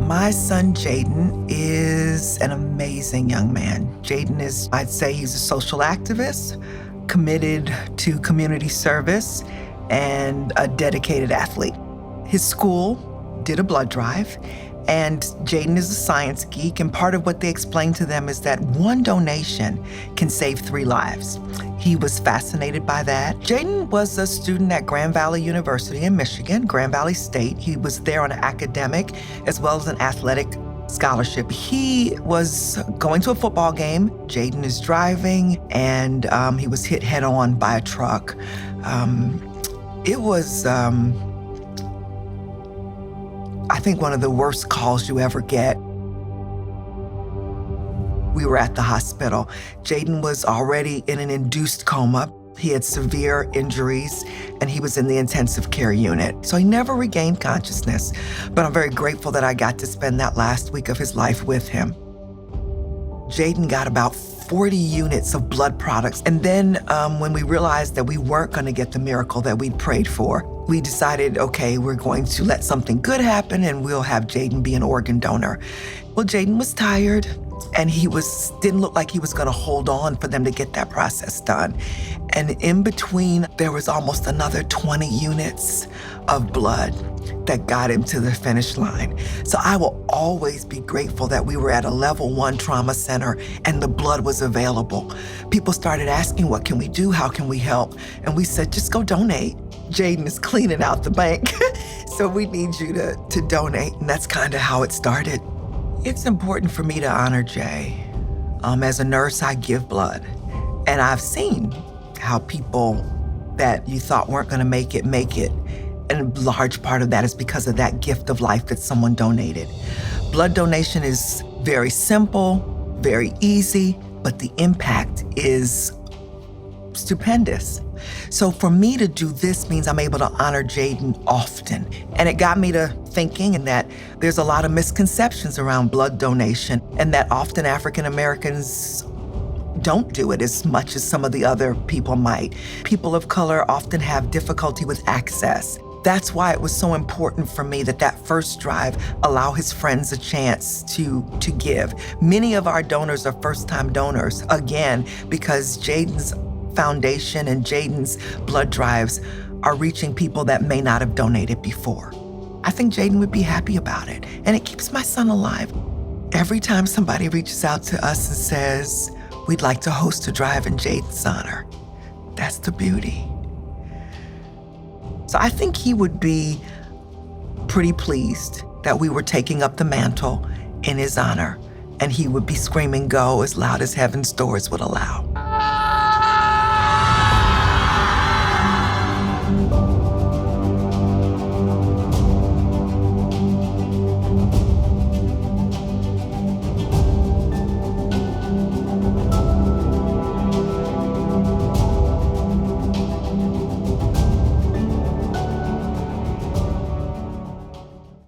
My son, Jaden, is an amazing young man. Jaden is, I'd say he's a social activist, committed to community service, and a dedicated athlete. His school did a blood drive, and Jaden is a science geek, and part of what they explained to them is that one donation can save 3 lives. He was fascinated by that. Jaden was a student at Grand Valley University in Michigan, Grand Valley State. He was there on an academic as well as an athletic scholarship. He was going to a football game. Jaden is driving, and he was hit head on by a truck. It was, I think, one of the worst calls you ever get. We were at the hospital. Jaden was already in an induced coma. He had severe injuries, and he was in the intensive care unit. So he never regained consciousness, but I'm very grateful that I got to spend that last week of his life with him. Jaden got about 40 units of blood products. And then when we realized that we weren't gonna get the miracle that we'd prayed for, we decided, okay, we're going to let something good happen and we'll have Jaden be an organ donor. Well, Jaden was tired, and he didn't look like he was gonna hold on for them to get that process done. And in between, there was almost another 20 units of blood that got him to the finish line. So I will always be grateful that we were at a level 1 trauma center and the blood was available. People started asking, what can we do? How can we help? And we said, just go donate. Jaden is cleaning out the bank, so we need you to donate. And that's kind of how it started. It's important for me to honor Jay. As a nurse, I give blood. And I've seen how people that you thought weren't gonna make it. And a large part of that is because of that gift of life that someone donated. Blood donation is very simple, very easy, but the impact is stupendous. So for me to do this means I'm able to honor Jaden often. And it got me to thinking and that there's a lot of misconceptions around blood donation, and that often African Americans don't do it as much as some of the other people might. People of color often have difficulty with access. That's why it was so important for me that first drive allow his friends a chance to give. Many of our donors are first-time donors, again, because Jaden's foundation and Jaden's blood drives are reaching people that may not have donated before. I think Jaden would be happy about it, and it keeps my son alive. Every time somebody reaches out to us and says, we'd like to host a drive in Jaden's honor, that's the beauty. So I think he would be pretty pleased that we were taking up the mantle in his honor, and he would be screaming go as loud as heaven's doors would allow.